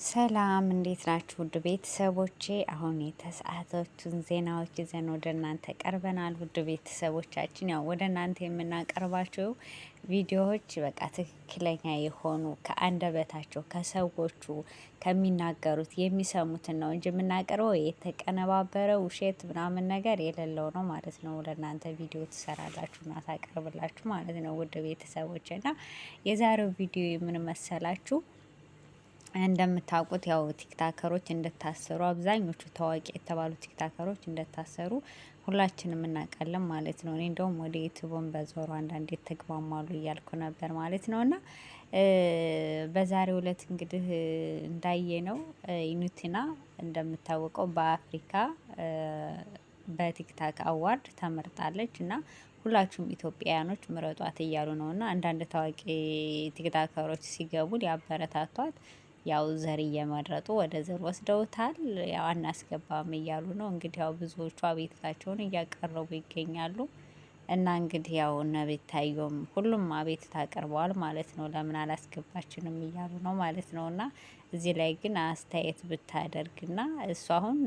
ሰላም እንዴት ናችሁ? ውድ ቤተሰቦቼ አሁን የተሰዓቶቹን ዜናዎች ይዘን ወደ እናንተ ቀርበናል። ውድ ቤተሰቦቻችን ያው ወደ እናንተ የምናቀርባቸው ቪዲዮዎች በቃ ትክክለኛ የሆኑ ከአንደበታቸው ከሰዎቹ ከሚናገሩት የሚሰሙትን ነው እንጂ የምናቀርበው የተቀነባበረ ውሸት ምናምን ነገር የሌለው ነው ማለት ነው። ወደ እናንተ ቪዲዮ ትሰራላችሁና ታቀርብላችሁ ማለት ነው። ውድ ቤተሰቦች እና የዛሬው ቪዲዮ የምን መሰላችሁ? እንደምታውቁት ያው ቲክታከሮች እንደታሰሩ አብዛኞቹ ታዋቂ የተባሉ ቲክታከሮች እንደታሰሩ ሁላችንም እናውቃለን ማለት ነው። እኔ እንደውም ወደ ዩቲዩብን በዞሩ አንዳንዴ ተግባማሉ እያልኩ ነበር ማለት ነው። እና በዛሬው ዕለት እንግዲህ እንዳየ ነው ዩቲና እንደምታወቀው በአፍሪካ በቲክታክ አዋርድ ተመርጣለች እና ሁላችሁም ኢትዮጵያውያኖች ምረጧት እያሉ ነው። እና አንዳንድ ታዋቂ ቲክታከሮች ሲገቡ ሊያበረታቷት ያው ዘር እየመረጡ ወደ ዘር ወስደውታል። ያው አናስገባም እያሉ ነው። እንግዲህ ያው ብዙዎቹ አቤቱታቸውን እያቀረቡ ይገኛሉ። እና እንግዲህ ያው እነ ቤታዮም ሁሉም አቤቱታ አቅርበዋል ማለት ነው። ለምን አላስገባችንም እያሉ ነው ማለት ነው። እና እዚህ ላይ ግን አስተያየት ብታደርግና እሷ አሁን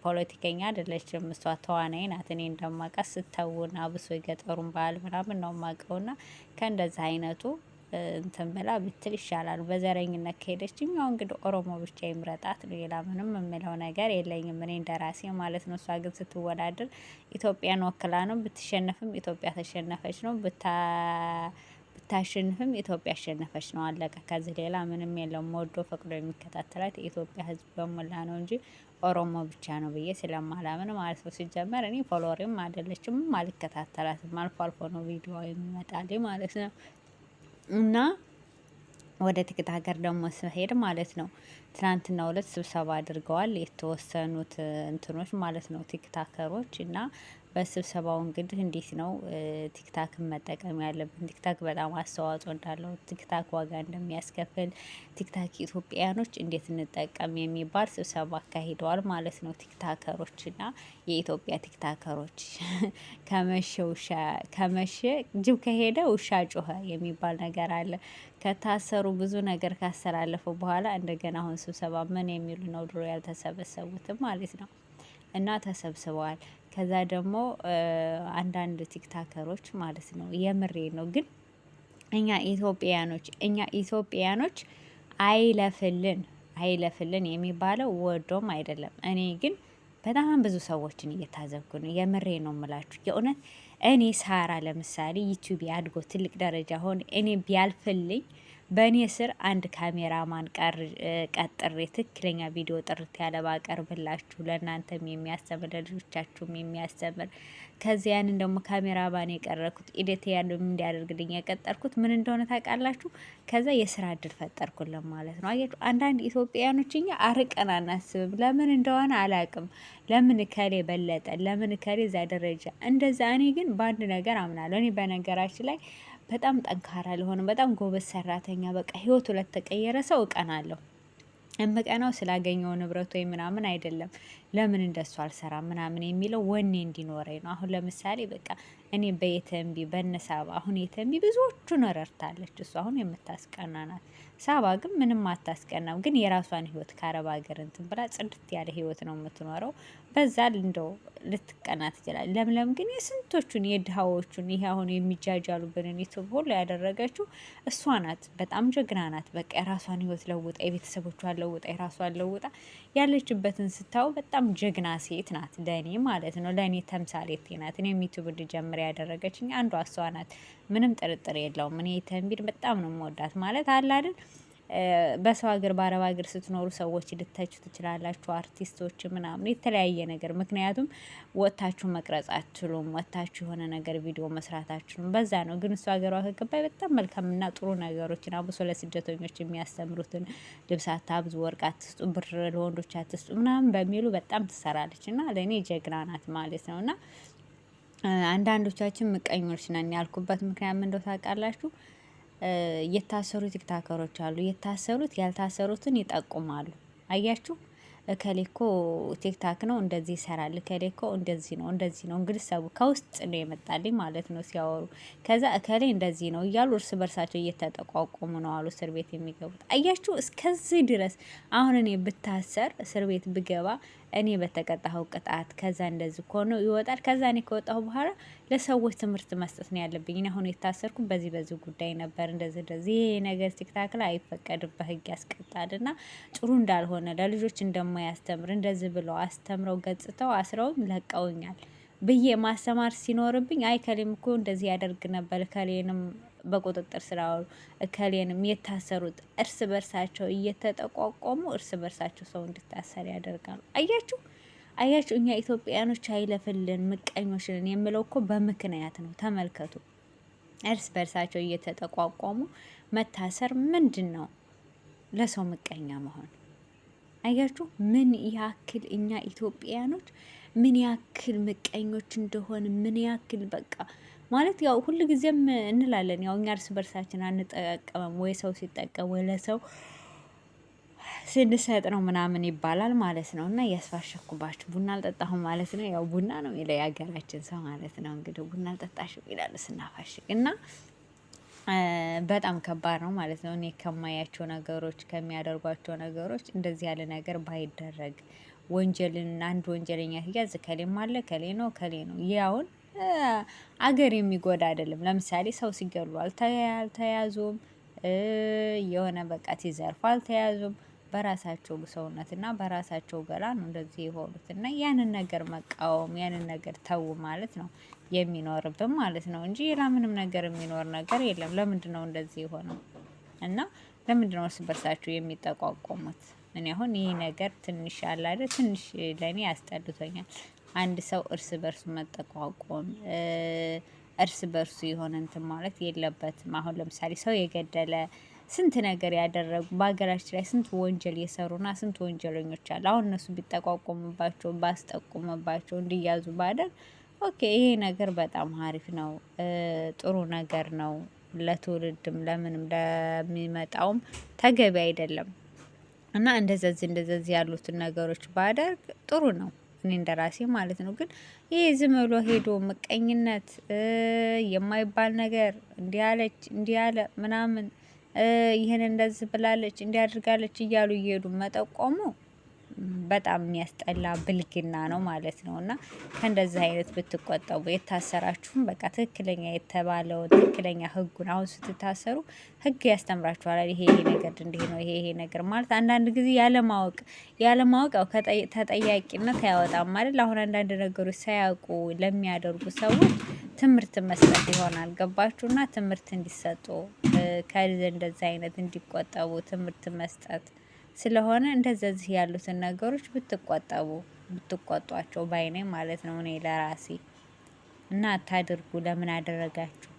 ፖለቲከኛ አይደለችም፣ እሷ ተዋናይ ናት። እኔ እንደማውቃት ስተውን አብሶ የገጠሩን ባህል ምናምን ነው የማውቀውና ከእንደዚህ አይነቱ እንትን ብላ ብትል ይሻላል። በዘረኝነት ከሄደችም ያው እንግዲህ ኦሮሞ ብቻ ይምረጣት ነው። ሌላ ምንም የምለው ነገር የለኝም እኔ እንደራሴ ማለት ነው። እሷ ግን ስትወዳደር ኢትዮጵያን ወክላ ነው። ብትሸነፍም ኢትዮጵያ ተሸነፈች ነው። ብታሸንፍም ኢትዮጵያ አሸነፈች ነው። አለቀ። ከዚህ ሌላ ምንም የለውም። ወዶ ፈቅዶ የሚከታተላት የኢትዮጵያ ሕዝብ በሞላ ነው እንጂ ኦሮሞ ብቻ ነው ብዬ ስለማላምን ማለት ነው። ሲጀመር እኔ ፎሎወርም አይደለችም አልከታተላትም። አልፎ አልፎ ነው ቪዲዮ የሚመጣልኝ ማለት ነው። እና ወደ ቲክታከር ደግሞ ስሄድ ማለት ነው ትናንትና ሁለት ስብሰባ አድርገዋል የተወሰኑት እንትኖች ማለት ነው ቲክታከሮች። እና በስብሰባው እንግዲህ እንዴት ነው ቲክታክን መጠቀም ያለብን፣ ቲክታክ በጣም አስተዋጽኦ እንዳለው፣ ቲክታክ ዋጋ እንደሚያስከፍል፣ ቲክታክ ኢትዮጵያውያኖች እንዴት እንጠቀም የሚባል ስብሰባ አካሂደዋል ማለት ነው ቲክታከሮች። እና የኢትዮጵያ ቲክታከሮች ከመሸ ጅብ ከሄደ ውሻ ጮኸ የሚባል ነገር አለ። ከታሰሩ ብዙ ነገር ካስተላለፉ በኋላ እንደገና አሁን ስብሰባ ምን የሚሉ ነው ድሮ ያልተሰበሰቡትም ማለት ነው። እና ተሰብስበዋል። ከዛ ደግሞ አንዳንድ ቲክታከሮች ማለት ነው የምሬ ነው ግን እኛ ኢትዮጵያኖች አይለፍልን የሚባለው ወዶም አይደለም። እኔ ግን በጣም ብዙ ሰዎችን እየታዘብኩ ነው። የምሬ ነው የምላችሁ የእውነት እኔ ሳራ ለምሳሌ ዩቲዩብ አድጎ ትልቅ ደረጃ ሆን እኔ ቢያልፍልኝ በእኔ ስር አንድ ካሜራማን ቀጥሬ ትክክለኛ ቪዲዮ ጥርት ያለ ባቀርብላችሁ ለእናንተም የሚያስተምር ለልጆቻችሁም የሚያስተምር ከዚያ ያንን ደግሞ ካሜራማን የቀረኩት ኢዴት ያለው እንዲያደርግልኝ የቀጠርኩት ምን እንደሆነ ታውቃላችሁ? ከዛ የስራ እድል ፈጠርኩልን ማለት ነው። አያችሁ አንዳንድ ኢትዮጵያውያኖች እኛ አርቀን አናስብም። ለምን እንደሆነ አላቅም። ለምን ከሌ በለጠ፣ ለምን ከሌ እዛ ደረጃ እንደዛ። እኔ ግን በአንድ ነገር አምናለሁ። እኔ በነገራችን ላይ በጣም ጠንካራ ለሆነ በጣም ጎበዝ ሰራተኛ በቃ ህይወቱ ለተቀየረ ሰው እቀናለሁ። እምቀናው ስላገኘው ንብረት ወይ ምናምን አይደለም። ለምን እንደሱ አልሰራም ምናምን የሚለው ወኔ እንዲኖረኝ ነው። አሁን ለምሳሌ በቃ እኔ በየተንቢ በነሳባ አሁን የተንቢ ብዙዎቹን ረድታለች። እሱ አሁን የምታስቀና ናት። ሳባ ግን ምንም አታስቀናም። ግን የራሷን ህይወት ከአረብ ሀገር እንትን ብላ ጽድት ያለ ህይወት ነው የምትኖረው። በዛ እንደው ልትቀና ትችላል። ለምለም ግን የስንቶቹን የድሃዎቹን ይሄ አሁን የሚጃጃሉብንን ዩቱብ ሁሉ ያደረገችው እሷ ናት። በጣም ጀግና ናት። በቃ የራሷን ህይወት ለውጣ የቤተሰቦቿን ለውጣ የራሷን ለውጣ ያለችበትን ስታው በጣም ጀግና ሴት ናት። ለእኔ ማለት ነው ለእኔ ተምሳሌቴ ናት። እኔም ዩቱብ እንድጀምር ያደረገችኝ አንዷ እሷ ናት። ምንም ጥርጥር የለውም። እኔ ተንቢድ በጣም ነው የምወዳት ማለት አለ አይደል። በሰው ሀገር በአረብ ሀገር ስትኖሩ ሰዎች ልታችሁ ትችላላችሁ፣ አርቲስቶች ምናምን የተለያየ ነገር። ምክንያቱም ወጥታችሁ መቅረጽ አትችሉም፣ ወጥታችሁ የሆነ ነገር ቪዲዮ መስራት አትችሉም። በዛ ነው። ግን እሱ ሀገሯ ከገባይ በጣም መልካምና ጥሩ ነገሮችን አብሶ ለስደተኞች የሚያስተምሩትን ልብስ አታብዙ፣ ወርቅ አትስጡ፣ ብር ለወንዶች አትስጡ ምናምን በሚሉ በጣም ትሰራለች። እና ለእኔ ጀግና ናት ማለት ነው። እና አንዳንዶቻችን ምቀኞች ነን ያልኩበት ምክንያት ምን እንደው ታውቃላችሁ? የታሰሩ ቲክታከሮች አሉ። የታሰሩት ያልታሰሩትን ይጠቁማሉ። አያችሁ እከሌ እኮ ቲክታክ ነው እንደዚህ ይሰራል፣ እከሌ እኮ እንደዚህ ነው። እንግዲህ ሰው ከውስጥ ነው የመጣልኝ ማለት ነው ሲያወሩ። ከዛ እከሌ እንደዚህ ነው እያሉ እርስ በርሳቸው እየተጠቋቆሙ ነው አሉ እስር ቤት የሚገቡት። አያችሁ እስከዚህ ድረስ። አሁን እኔ ብታሰር እስር ቤት ብገባ እኔ በተቀጣኸው ቅጣት ከዛ እንደዚህ ሆኖ ይወጣል። ከዛ እኔ ከወጣሁ በኋላ ለሰዎች ትምህርት መስጠት ነው ያለብኝ። እኔ አሁን የታሰርኩ በዚህ ጉዳይ ነበር እንደዚህ ይሄ ነገር ቲክታክ ላይ አይፈቀድም፣ በህግ ያስቀጣል እና ጥሩ እንዳልሆነ ለልጆች እንደማያስተምር እንደዚህ ብለው አስተምረው ገጽተው አስረውኝ ለቀውኛል ብዬ ማስተማር ሲኖርብኝ አይ ከሌም እኮ እንደዚህ ያደርግ ነበር ከሌንም በቁጥጥር ስር አዋሉ እከሌንም የታሰሩት እርስ በርሳቸው እየተጠቋቆሙ እርስ በርሳቸው ሰው እንዲታሰር ያደርጋሉ። አያችሁ እኛ ኢትዮጵያኖች አይለፍልን ምቀኞች ነን የምለው እኮ በምክንያት ነው። ተመልከቱ፣ እርስ በርሳቸው እየተጠቋቆሙ መታሰር ምንድን ነው? ለሰው ምቀኛ መሆን። አያችሁ ምን ያክል እኛ ኢትዮጵያኖች ምን ያክል ምቀኞች እንደሆን ምን ያክል በቃ ማለት ያው ሁሉ ጊዜም እንላለን ያው እኛ እርስ በርሳችን አንጠቀምም ወይ ሰው ሲጠቀም ወይ ለሰው ስንሰጥ ነው ምናምን ይባላል ማለት ነው። እና እያስፋሸኩባችሁ ቡና አልጠጣሁም ማለት ነው። ያው ቡና ነው የሚለው የሀገራችን ሰው ማለት ነው። እንግዲህ ቡና አልጠጣሽም ይላሉ ስናፋሽግ እና በጣም ከባድ ነው ማለት ነው። እኔ ከማያቸው ነገሮች ከሚያደርጓቸው ነገሮች እንደዚህ ያለ ነገር ባይደረግ ወንጀልን አንድ ወንጀለኛ ሲያዝ ከሌም አለ ከሌ ነው ያውን አገር የሚጎዳ አይደለም። ለምሳሌ ሰው ሲገሉ አልተያዙም፣ የሆነ በቃ ሲዘርፉ አልተያዙም። በራሳቸው ሰውነትና በራሳቸው ገላ ነው እንደዚህ የሆኑት እና ያንን ነገር መቃወም ያንን ነገር ተው ማለት ነው የሚኖርብን ማለት ነው እንጂ ሌላ ምንም ነገር የሚኖር ነገር የለም። ለምንድን ነው እንደዚህ የሆነው? እና ለምንድን ነው እርስ በርሳቸው የሚጠቋቆሙት? እኔ አሁን ይህ ነገር ትንሽ አለ አይደል ትንሽ ለእኔ ያስጠልቶኛል። አንድ ሰው እርስ በርሱ መጠቋቆም እርስ በርሱ የሆነ እንትን ማለት የለበትም። አሁን ለምሳሌ ሰው የገደለ ስንት ነገር ያደረጉ በሀገራችን ላይ ስንት ወንጀል የሰሩና ስንት ወንጀለኞች አሉ። አሁን እነሱ ቢጠቋቆሙባቸው ባስጠቁሙባቸው እንዲያዙ ባደር ኦኬ፣ ይሄ ነገር በጣም አሪፍ ነው፣ ጥሩ ነገር ነው። ለትውልድም ለምንም ለሚመጣውም ተገቢ አይደለም እና እንደዚህ ያሉትን ነገሮች ባደርግ ጥሩ ነው። እኔ እንደራሴ ማለት ነው። ግን ይሄ ዝም ብሎ ሄዶ ምቀኝነት የማይባል ነገር እንዲያለች እንዲያለ ምናምን ይህን እንደዚህ ብላለች እንዲያድርጋለች እያሉ እየሄዱ መጠቆሙ በጣም የሚያስጠላ ብልግና ነው ማለት ነው። እና ከእንደዚህ አይነት ብትቆጠቡ የታሰራችሁም በቃ ትክክለኛ የተባለው ትክክለኛ ህጉን አሁን ስትታሰሩ ህግ ያስተምራችኋል። ይሄ ነገር እንዲህ ነው፣ ይሄ ነገር ማለት አንዳንድ ጊዜ ያለማወቅ ያው ተጠያቂነት አያወጣም አይደል? አሁን አንዳንድ ነገሮች ሳያውቁ ለሚያደርጉ ሰዎች ትምህርት መስጠት ይሆናል። ገባችሁና ትምህርት እንዲሰጡ ከእንደዚህ አይነት እንዲቆጠቡ ትምህርት መስጠት ስለሆነ እንደዚህ ያሉትን ነገሮች ብትቆጧቸው ባይኔ ማለት ነው እኔ ለራሴ እና አታድርጉ። ለምን አደረጋችሁ?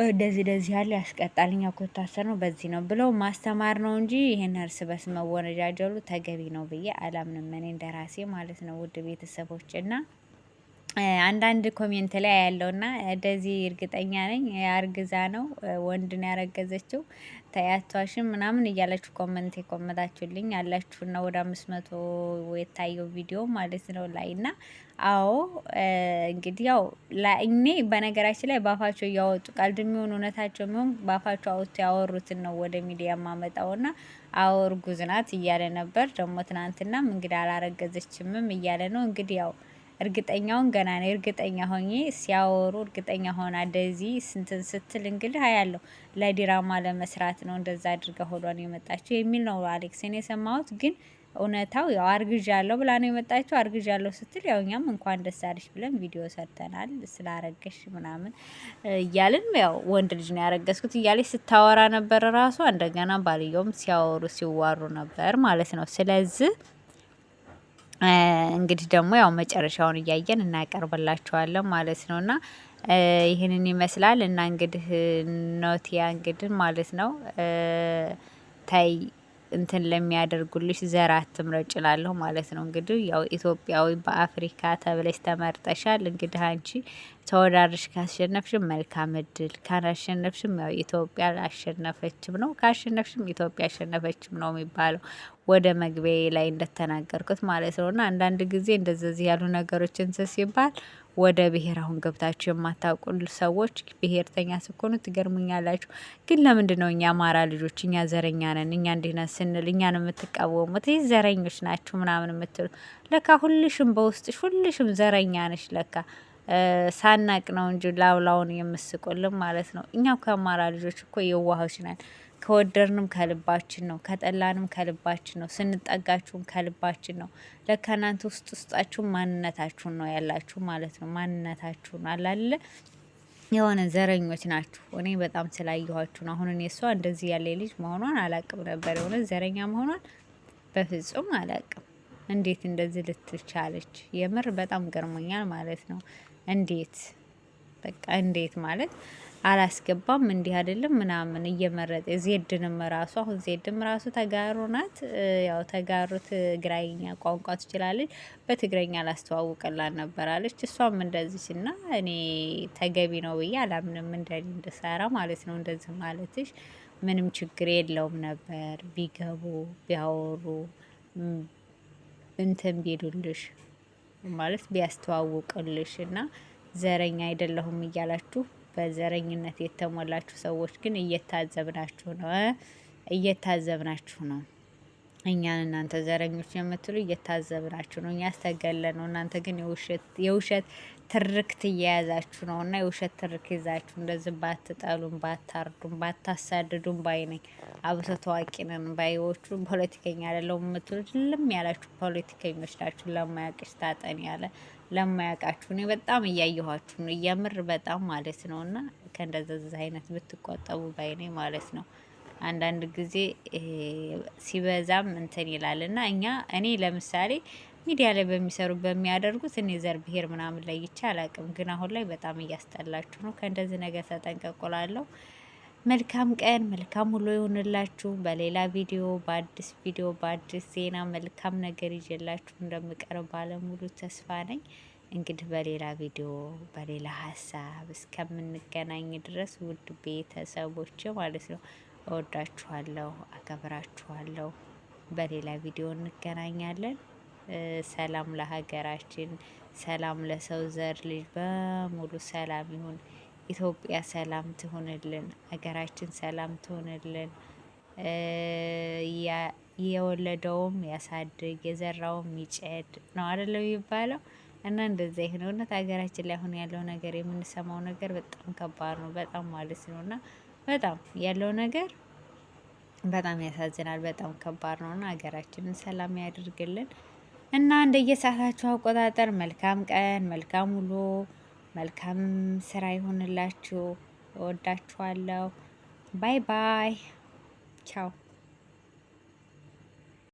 እንደዚህ ያለ ያስቀጣል። እኛ እኮ የታሰርነው በዚህ ነው ብለው ማስተማር ነው እንጂ ይሄን እርስ በርስ መወነጃጀሉ ተገቢ ነው ብዬ አላምንም እኔ እንደራሴ ማለት ነው። ውድ ቤተሰቦች እና አንዳንድ ኮሜንት ላይ ያለውና እንደዚህ እርግጠኛ ነኝ አርግዛ ነው ወንድን ያረገዘችው ተያቷሽም ምናምን እያላችሁ ኮመንት የኮመታችሁልኝ ያላችሁና ወደ 500 የታየው ቪዲዮ ማለት ነው ላይ እና አዎ እንግዲህ ያው እኔ በነገራችን ላይ ባፋቸው እያወጡ ቀልድ የሚሆን እውነታቸው የሚሆን ባፋቸው አውጥቶ ያወሩትን ነው ወደ ሚዲያ ማመጣውና አዎ እርጉዝ ናት እያለ ነበር። ደግሞ ትናንትናም እንግዲህ አላረገዘችምም እያለ ነው እንግዲህ ያው እርግጠኛውን ገና ነው። እርግጠኛ ሆኜ ሲያወሩ እርግጠኛ ሆና እንደዚህ ስንትን ስትል እንግዲህ አያለሁ ለዲራማ ለመስራት ነው እንደዛ አድርጋ ሆዷን የመጣችው የሚል ነው አሌክስን የሰማሁት። ግን እውነታው ያው አርግዣለሁ ብላ ነው የመጣችው። አርግዣለሁ ስትል ያው እኛም እንኳን ደስ አለሽ ብለን ቪዲዮ ሰርተናል ስላረገሽ ምናምን እያልን ያው ወንድ ልጅ ነው ያረገዝኩት እያለች ስታወራ ነበር ራሷ። እንደገና ባልየውም ሲያወሩ ሲዋሩ ነበር ማለት ነው። ስለዚህ እንግዲህ ደግሞ ያው መጨረሻውን እያየን እናቀርብላችኋለን ማለት ነው። እና ይህንን ይመስላል። እና እንግዲህ ኖቲያ እንግዲህ ማለት ነው ታይ እንትን ለሚያደርጉልሽ ዘር አትምረጭ እላለሁ ማለት ነው። እንግዲህ ያው ኢትዮጵያዊ በአፍሪካ ተብለሽ ተመርጠሻል። እንግዲህ አንቺ ተወዳድረሽ ካሸነፍሽም መልካም እድል፣ ካላሸነፍሽም ያው ኢትዮጵያ አሸነፈችም ነው፣ ካሸነፍሽም ኢትዮጵያ አሸነፈችም ነው የሚባለው ወደ መግቢያ ላይ እንደተናገርኩት ማለት ነው። እና አንዳንድ ጊዜ እንደዚህ ያሉ ነገሮችን ሲባል ወደ ብሔር አሁን ገብታችሁ የማታውቁ ሰዎች ብሔርተኛ ስትሆኑ ትገርሙኛላችሁ። ግን ለምንድን ነው እኛ አማራ ልጆች እኛ ዘረኛ ነን እኛ እንዲህ ነን ስንል እኛን የምትቃወሙት? ይህ ዘረኞች ናችሁ ምናምን የምትሉ ለካ ሁልሽም በውስጥሽ ሁልሽም ዘረኛ ነሽ ለካ ሳናቅ ነው እንጂ ላውላውን የምስቁልም ማለት ነው። እኛ ከአማራ ልጆች እኮ የዋሆች ነን። ከወደድንም ከልባችን ነው፣ ከጠላንም ከልባችን ነው፣ ስንጠጋችሁም ከልባችን ነው። ለካ እናንተ ውስጣችሁን ማንነታችሁን ነው ያላችሁ ማለት ነው። ማንነታችሁን አላለ የሆነ ዘረኞች ናችሁ። እኔ በጣም ስላየኋችሁ ነው። አሁን እኔ እሷ እንደዚህ ያለ ልጅ መሆኗን አላቅም ነበር። የሆነ ዘረኛ መሆኗን በፍጹም አላቅም። እንዴት እንደዚህ ልትቻለች? የምር በጣም ገርሞኛል ማለት ነው። እንዴት በቃ እንዴት ማለት አላስገባም እንዲህ አይደለም ምናምን እየመረጠ ዜድንም ራሱ አሁን ዜድም ራሱ ተጋሩ ናት። ያው ተጋሩ ትግራይኛ ቋንቋ ትችላለች። በትግረኛ ላስተዋውቅላት ነበር አለች። እሷም እንደዚች እና እኔ ተገቢ ነው ብዬ አላምንም እንደኔ እንድሰራ ማለት ነው። እንደዚህ ማለትሽ ምንም ችግር የለውም ነበር ቢገቡ ቢያወሩ እንትን ቢሉልሽ ማለት ቢያስተዋውቅልሽ እና ዘረኛ አይደለሁም እያላችሁ በዘረኝነት የተሞላችሁ ሰዎች ግን እየታዘብናችሁ ነው። እኛን እናንተ ዘረኞች የምትሉ እየታዘብናችሁ ነው። እኛ አስተገለ ነው። እናንተ ግን የውሸት ትርክት እየያዛችሁ ነው። እና የውሸት ትርክ ይዛችሁ እንደዚህ ባትጠሉም ባታርዱም ባታሳድዱም ባይ ነኝ። አብሶ ታዋቂ ነን ባይዎቹ ፖለቲከኛ አይደለሁም የምትሉት ልም ያላችሁ ፖለቲከኞች ናችሁ። ለማያውቅሽ ታጠን ያለ ለማያውቃችሁ እኔ በጣም እያየኋችሁ ነው። እያምር በጣም ማለት ነው። እና ከእንደዚህ አይነት ብትቆጠቡ ባይ ነኝ ማለት ነው። አንዳንድ ጊዜ ሲበዛም እንትን ይላል እና እኔ ለምሳሌ ሚዲያ ላይ በሚሰሩ በሚያደርጉት እኔ ዘር ብሄር ምናምን ለይቼ አላቅም። ግን አሁን ላይ በጣም እያስጠላችሁ ነው። ከእንደዚህ ነገር ተጠንቀቁላለሁ። መልካም ቀን መልካም ሁሉ ይሁንላችሁ። በሌላ ቪዲዮ በአዲስ ዜና መልካም ነገር ይዤላችሁ እንደምቀርብ ባለሙሉ ተስፋ ነኝ። እንግዲህ በሌላ ቪዲዮ በሌላ ሀሳብ እስከምንገናኝ ድረስ ውድ ቤተሰቦች ማለት ነው እወዳችኋለሁ፣ አከብራችኋለሁ። በሌላ ቪዲዮ እንገናኛለን። ሰላም ለሀገራችን፣ ሰላም ለሰው ዘር ልጅ በሙሉ ሰላም ይሁን። ኢትዮጵያ ሰላም ትሆንልን፣ ሀገራችን ሰላም ትሆንልን። የወለደውም ያሳድግ የዘራውም ይጨድ ነው አይደለም የሚባለው። እና እንደዛ ይሄን እውነት ሀገራችን ላይ አሁን ያለው ነገር የምንሰማው ነገር በጣም ከባድ ነው፣ በጣም ማለት ነው። እና በጣም ያለው ነገር በጣም ያሳዝናል፣ በጣም ከባድ ነው። እና ሀገራችንን ሰላም ያድርግልን። እና እንደየሰዓታችሁ አቆጣጠር መልካም ቀን፣ መልካም ውሎ፣ መልካም ስራ ይሆንላችሁ። እወዳችኋለሁ። ባይ ባይ፣ ቻው።